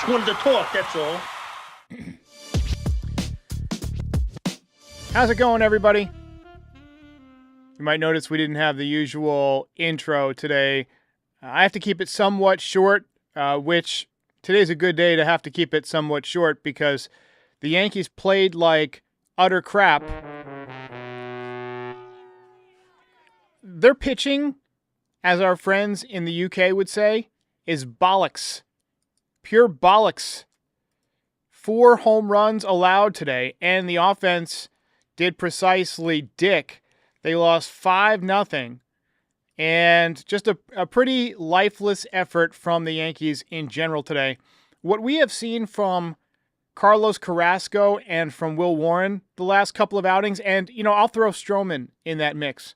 Just wanted to talk, that's all. How's it going, everybody? You might notice we didn't have the usual intro today. I have to keep it somewhat short, which today's a good day to have to keep it somewhat short because the Yankees played like utter crap. Their pitching, as our friends in the UK would say, is bollocks. Pure bollocks. 4 home runs allowed today, and the offense did precisely dick. They lost 5-0, and just a pretty lifeless effort from the Yankees in general today. What we have seen from Carlos Carrasco and from Will Warren the last couple of outings, and, I'll throw Stroman in that mix.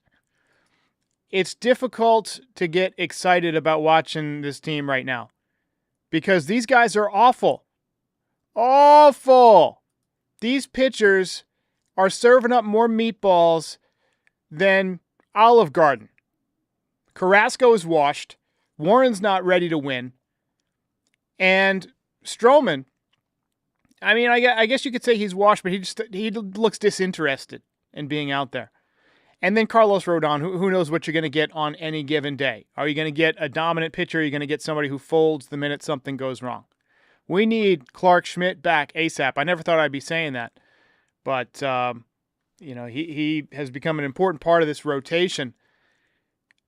It's difficult to get excited about watching this team right now because these guys are awful. Awful! These pitchers are serving up more meatballs than Olive Garden. Carrasco is washed. Warren's not ready to win. And Stroman, I guess you could say he's washed, but he looks disinterested in being out there. And then Carlos Rodon, who knows what you're going to get on any given day. Are you going to get a dominant pitcher? Or are you going to get somebody who folds the minute something goes wrong? We need Clark Schmidt back ASAP. I never thought I'd be saying that. But, he has become an important part of this rotation.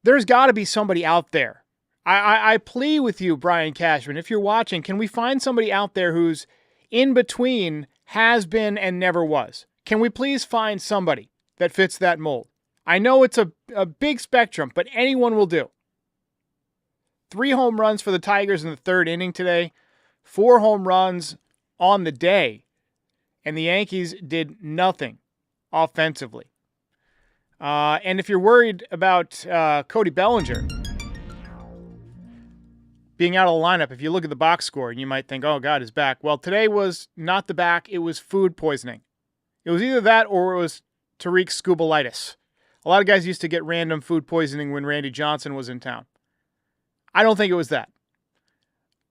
There's got to be somebody out there. I plea with you, Brian Cashman, if you're watching, can we find somebody out there who's in between has been and never was? Can we please find somebody that fits that mold? I know it's a big spectrum, but anyone will do. 3 home runs for the Tigers in the 3rd inning today. 4 home runs on the day. And the Yankees did nothing offensively. And if you're worried about Cody Bellinger being out of the lineup, if you look at the box score, you might think, oh, God, his back. Well, today was not the back. It was food poisoning. It was either that or it was Tarik Skubalitis. A lot of guys used to get random food poisoning when Randy Johnson was in town. I don't think it was that.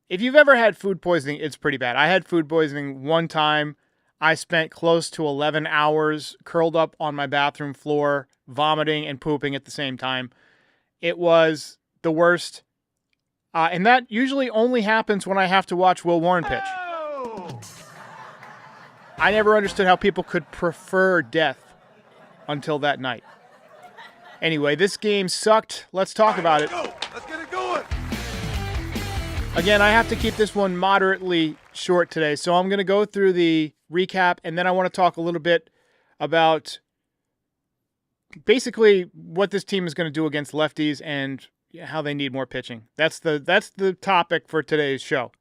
If you've ever had food poisoning, it's pretty bad. I had food poisoning one time. I spent close to 11 hours curled up on my bathroom floor, vomiting and pooping at the same time. It was the worst. And that usually only happens when I have to watch Will Warren pitch. I never understood how people could prefer death until that night. Anyway, this game sucked. Let's talk about it. Let's get it going. Again, I have to keep this one moderately short today, so I'm going to go through the recap, and then I want to talk a little bit about basically what this team is going to do against lefties and how they need more pitching. That's the topic for today's show.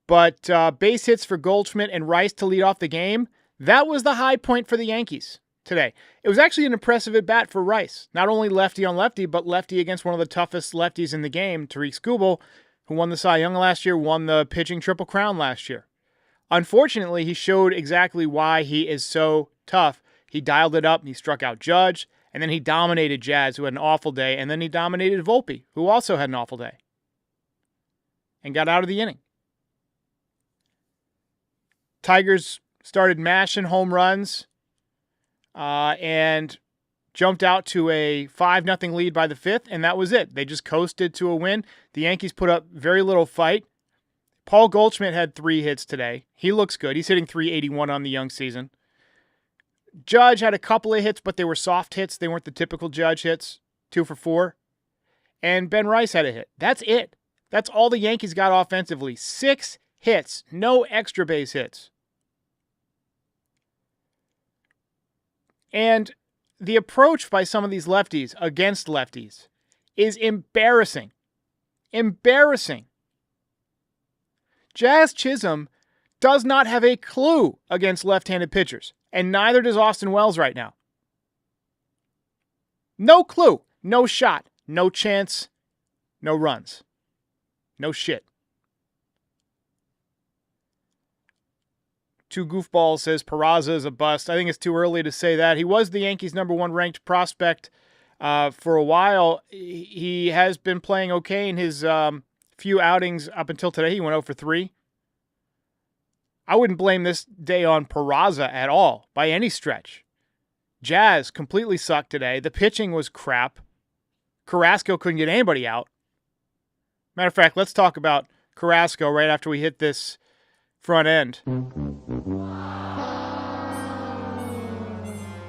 But base hits for Goldschmidt and Rice to lead off the game, that was the high point for the Yankees today. It was actually an impressive at-bat for Rice. Not only lefty on lefty, but lefty against one of the toughest lefties in the game, Tarik Skubal, who won the Cy Young last year, won the pitching Triple Crown last year. Unfortunately, he showed exactly why he is so tough. He dialed it up, he struck out Judge, and then he dominated Jazz, who had an awful day, and then he dominated Volpe, who also had an awful day, and got out of the inning. Tigers started mashing home runs and jumped out to a 5-0 lead by the 5th, and that was it. They just coasted to a win. The Yankees put up very little fight. Paul Goldschmidt had 3 hits today. He looks good. He's hitting .381 on the young season. Judge had a couple of hits, but they were soft hits. They weren't the typical Judge hits, 2 for 4. And Ben Rice had a hit. That's it. That's all the Yankees got offensively. 6 hits, no extra base hits. And the approach by some of these lefties against lefties is embarrassing. Embarrassing. Jazz Chisholm does not have a clue against left-handed pitchers, and neither does Austin Wells right now. No clue, no shot, no chance, no runs. No shit. Two Goofballs says Peraza is a bust. I think it's too early to say that. He was the Yankees' #1 ranked prospect for a while. He has been playing okay in his few outings up until today. He went 0 for 3. I wouldn't blame this day on Peraza at all, by any stretch. Jazz completely sucked today. The pitching was crap. Carrasco couldn't get anybody out. Matter of fact, let's talk about Carrasco right after we hit this front end.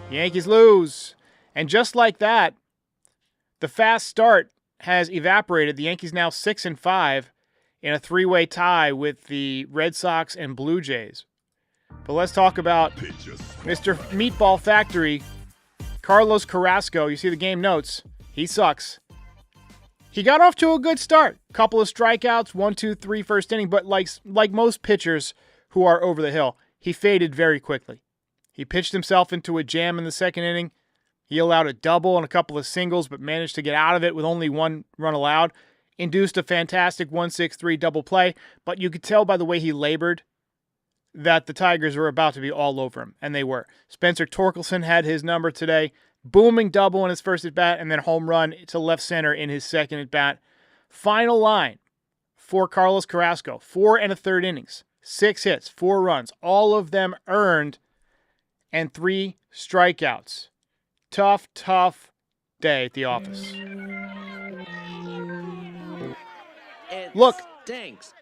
Yankees lose. And just like that, the fast start has evaporated. The Yankees now 6-5 in a three-way tie with the Red Sox and Blue Jays. But let's talk about Mr. Meatball Factory, Carlos Carrasco. You see the game notes. He sucks. He got off to a good start. Couple of strikeouts, 1, 2, 3 first inning, but like most pitchers who are over the hill, he faded very quickly. He pitched himself into a jam in the second inning. He allowed a double and a couple of singles, but managed to get out of it with only one run allowed. Induced a fantastic 1-6-3 double play, but you could tell by the way he labored that the Tigers were about to be all over him, and they were. Spencer Torkelson had his number today. Booming double in his first at-bat, and then home run to left center in his second at-bat. Final line for Carlos Carrasco, 4 1/3 innings, 6 hits, 4 runs, all of them earned, and 3 strikeouts. Tough day at the office. Look, stinks.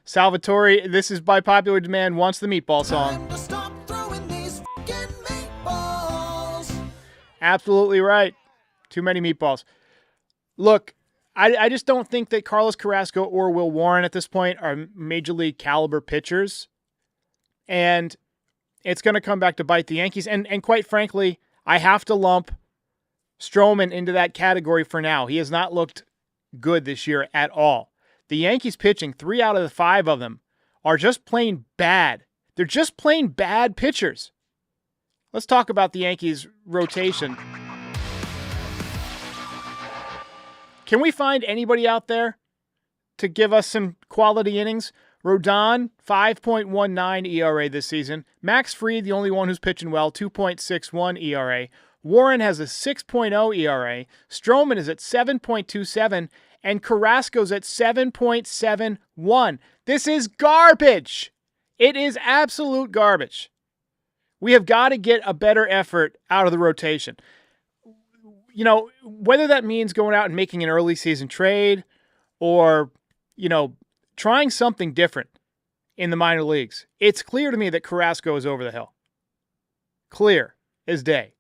Salvatore, this is by popular demand, wants the meatball song. Absolutely right. Too many meatballs. Look, I just don't think that Carlos Carrasco or Will Warren at this point are major league caliber pitchers. And it's going to come back to bite the Yankees. And quite frankly, I have to lump Stroman into that category for now. He has not looked good this year at all. The Yankees pitching, 3 out of the 5 of them, are just plain bad. They're just plain bad pitchers. Let's talk about the Yankees' rotation. Can we find anybody out there to give us some quality innings? Rodon, 5.19 ERA this season. Max Fried, the only one who's pitching well, 2.61 ERA. Warren has a 6.0 ERA. Stroman is at 7.27, and Carrasco's at 7.71. This is garbage. It is absolute garbage. We have got to get a better effort out of the rotation. You know, whether that means going out and making an early season trade or, trying something different in the minor leagues. It's clear to me that Carrasco is over the hill. Clear as day.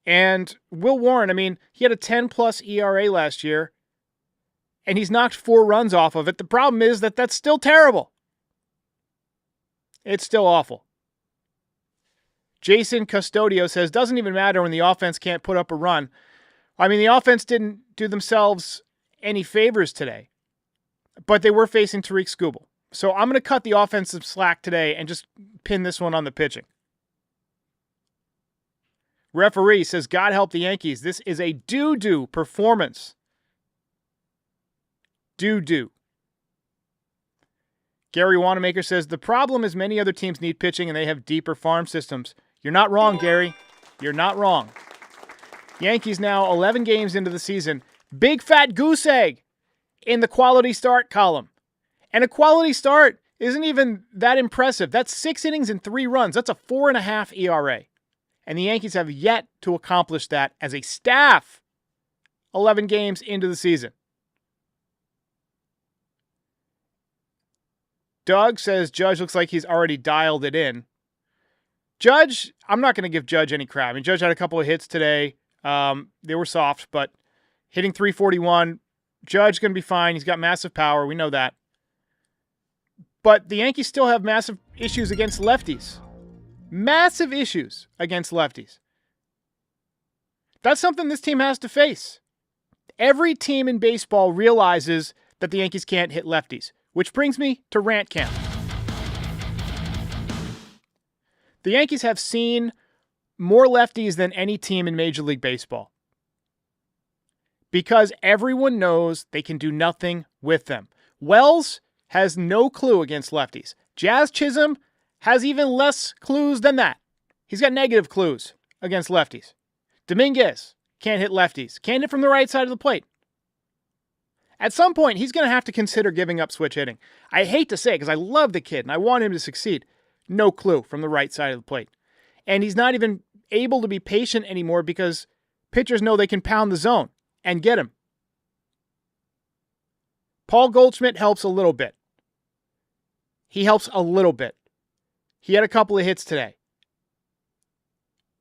And Will Warren, he had a 10-plus ERA last year, and he's knocked 4 runs off of it. The problem is that that's still terrible. It's still awful. Jason Custodio says, doesn't even matter when the offense can't put up a run. The offense didn't do themselves any favors today, but they were facing Tarik Skubal. So I'm going to cut the offensive slack today and just pin this one on the pitching. Referee says, God help the Yankees. This is a doo-doo performance. Doo-doo. Gary Wanamaker says, the problem is many other teams need pitching and they have deeper farm systems. You're not wrong, Gary. You're not wrong. Yankees now 11 games into the season. Big fat goose egg in the quality start column. And a quality start isn't even that impressive. That's 6 innings and 3 runs. That's a 4.5 ERA. And the Yankees have yet to accomplish that as a staff 11 games into the season. Doug says Judge looks like he's already dialed it in. Judge, I'm not going to give Judge any crap. Judge had a couple of hits today. They were soft, but hitting 341, Judge going to be fine. He's got massive power. We know that. But the Yankees still have massive issues against lefties. Massive issues against lefties. That's something this team has to face. Every team in baseball realizes that the Yankees can't hit lefties, which brings me to rant camp. The Yankees have seen more lefties than any team in Major League Baseball because everyone knows they can do nothing with them. Wells has no clue against lefties. Jazz Chisholm has even less clues than that. He's got negative clues against lefties. Dominguez can't hit lefties. Can't hit from the right side of the plate. At some point, he's going to have to consider giving up switch hitting. I hate to say it because I love the kid and I want him to succeed. No clue from the right side of the plate. And he's not even able to be patient anymore because pitchers know they can pound the zone and get him. Paul Goldschmidt helps a little bit. He helps a little bit. He had a couple of hits today.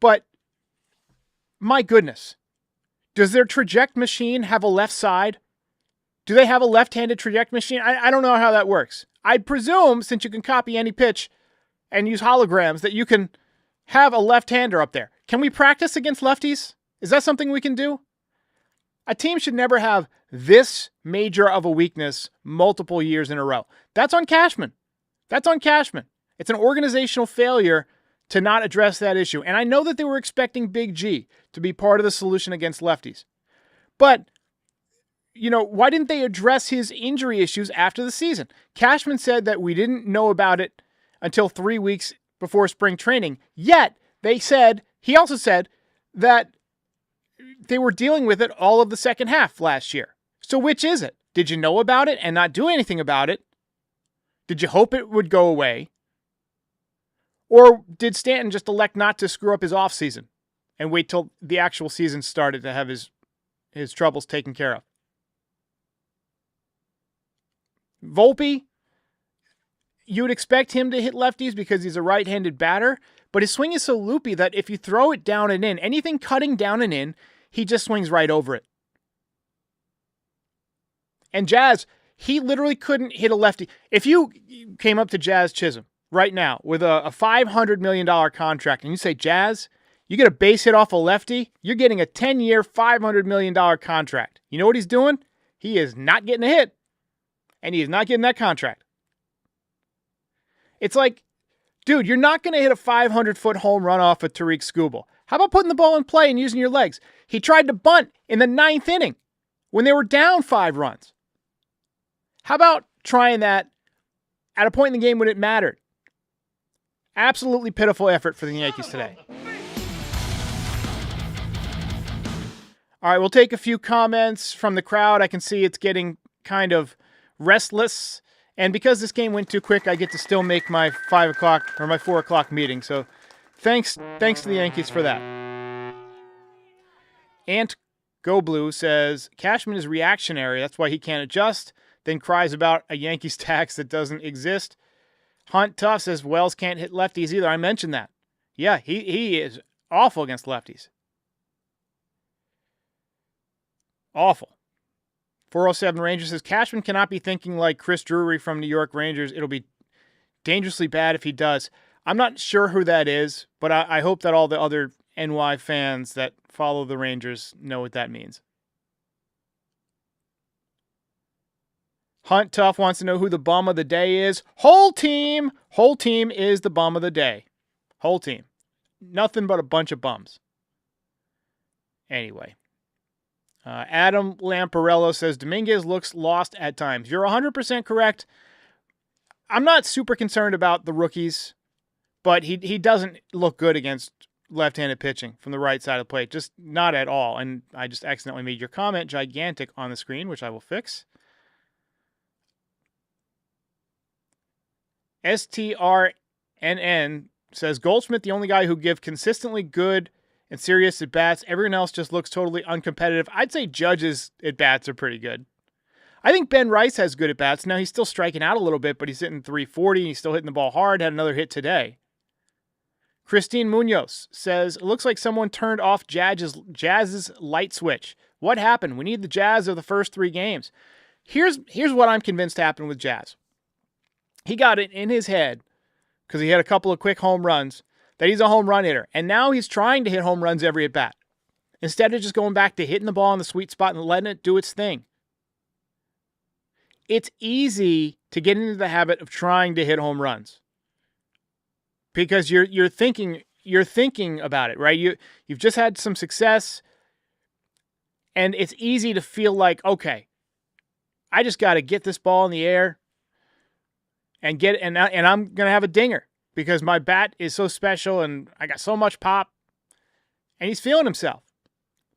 But, my goodness, does their traject machine have a left side? Do they have a left-handed traject machine? I don't know how that works. I'd presume, since you can copy any pitch and use holograms, that you can have a left-hander up there. Can we practice against lefties? Is that something we can do? A team should never have this major of a weakness multiple years in a row. That's on Cashman. That's on Cashman. It's an organizational failure to not address that issue. And I know that they were expecting Big G to be part of the solution against lefties. But, why didn't they address his injury issues after the season? Cashman said that we didn't know about it until 3 weeks before spring training. Yet, he also said that they were dealing with it all of the second half last year. So which is it? Did you know about it and not do anything about it? Did you hope it would go away? Or did Stanton just elect not to screw up his offseason and wait till the actual season started to have his troubles taken care of? Volpe, you would expect him to hit lefties because he's a right-handed batter, but his swing is so loopy that if you throw it down and in, anything cutting down and in, he just swings right over it. And Jazz, he literally couldn't hit a lefty. If you came up to Jazz Chisholm right now with a $500 million contract and you say, Jazz, you get a base hit off a lefty, you're getting a 10-year, $500 million contract. You know what he's doing? He is not getting a hit, and he is not getting that contract. It's like, dude, you're not going to hit a 500-foot home run off of Tarik Skubal. How about putting the ball in play and using your legs? He tried to bunt in the 9th inning when they were down 5 runs. How about trying that at a point in the game when it mattered? Absolutely pitiful effort for the Yankees today. All right, we'll take a few comments from the crowd. I can see it's getting kind of restless. And because this game went too quick, I get to still make my 5 o'clock or my 4 o'clock meeting. So thanks to the Yankees for that. Ant Go Blue says, Cashman is reactionary. That's why he can't adjust. Then cries about a Yankees tax that doesn't exist. Hunt Tough says, Wells can't hit lefties either. I mentioned that. Yeah, he is awful against lefties. Awful. 407 Rangers says, Cashman cannot be thinking like Chris Drury from New York Rangers. It'll be dangerously bad if he does. I'm not sure who that is, but I hope that all the other NY fans that follow the Rangers know what that means. Hunt Tough wants to know who the bum of the day is. Whole team! Whole team is the bum of the day. Whole team. Nothing but a bunch of bums. Anyway. Adam Lamparello says, Dominguez looks lost at times. You're 100% correct. I'm not super concerned about the rookies, but he doesn't look good against left-handed pitching from the right side of the plate. Just not at all. And I just accidentally made your comment gigantic on the screen, which I will fix. STRNN says, Goldschmidt, the only guy who give consistently good and serious at-bats. Everyone else just looks totally uncompetitive. I'd say Judge's at-bats are pretty good. I think Ben Rice has good at-bats. Now, he's still striking out a little bit, but he's hitting 340. He's still hitting the ball hard. Had another hit today. Christine Munoz says, it looks like someone turned off Jazz's light switch. What happened? We need the Jazz of the first 3 games. Here's what I'm convinced happened with Jazz. He got it in his head, because he had a couple of quick home runs, that he's a home run hitter. And now he's trying to hit home runs every at-bat, instead of just going back to hitting the ball in the sweet spot and letting it do its thing. It's easy to get into the habit of trying to hit home runs because you're thinking about it, right? You've just had some success, and it's easy to feel like, okay, I just got to get this ball in the air and I'm going to have a dinger because my bat is so special and I got so much pop, and he's feeling himself.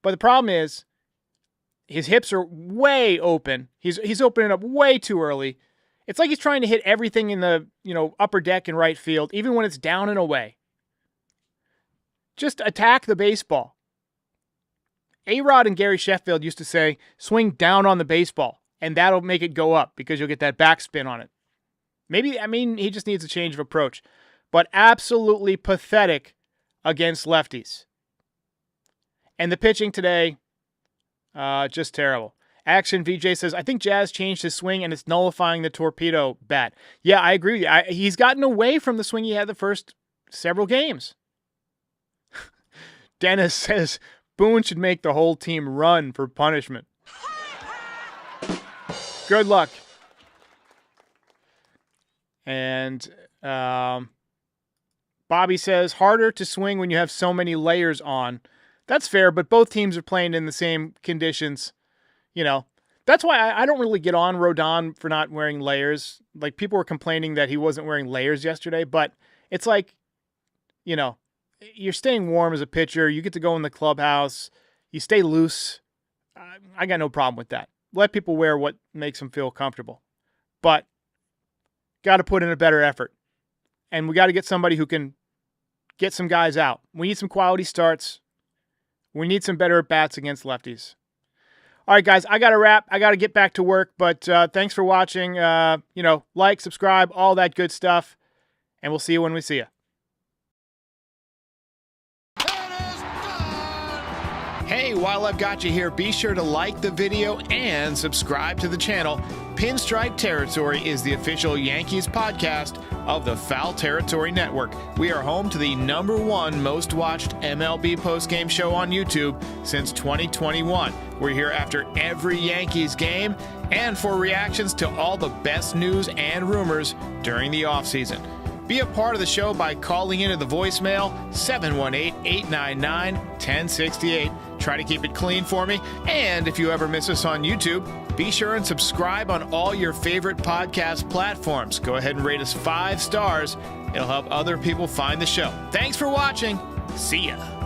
But the problem is His hips are way open. He's opening up way too early. It's like he's trying to hit everything in the, upper deck and right field, even when it's down and away. Just attack the baseball. A-Rod and Gary Sheffield used to say, swing down on the baseball, and that'll make it go up because you'll get that backspin on it. He just needs a change of approach. But absolutely pathetic against lefties. And the pitching today, just terrible. Action VJ says, I think Jazz changed his swing and it's nullifying the torpedo bat. Yeah, I agree with you. He's gotten away from the swing he had the first several games. Dennis says, Boone should make the whole team run for punishment. Good luck. And Bobby says, harder to swing when you have so many layers on. That's fair, but both teams are playing in the same conditions. That's why I don't really get on Rodon for not wearing layers. Like, people were complaining that he wasn't wearing layers yesterday, but it's like, you're staying warm as a pitcher. You get to go in the clubhouse. You stay loose. I got no problem with that. Let people wear what makes them feel comfortable. But got to put in a better effort. And we got to get somebody who can get some guys out. We need some quality starts. We need some better at-bats against lefties. All right, guys, I got to wrap. I got to get back to work, but thanks for watching. Like, subscribe, all that good stuff, and we'll see you when we see you. Hey, while I've got you here, be sure to like the video and subscribe to the channel. Pinstripe Territory is the official Yankees podcast of the Foul Territory Network. We are home to the #1 most watched MLB postgame show on YouTube since 2021. We're here after every Yankees game and for reactions to all the best news and rumors during the offseason. Be a part of the show by calling into the voicemail 718-899-1068. Try to keep it clean for me. And if you ever miss us on YouTube, be sure and subscribe on all your favorite podcast platforms. Go ahead and rate us 5 stars. It'll help other people find the show. Thanks for watching. See ya.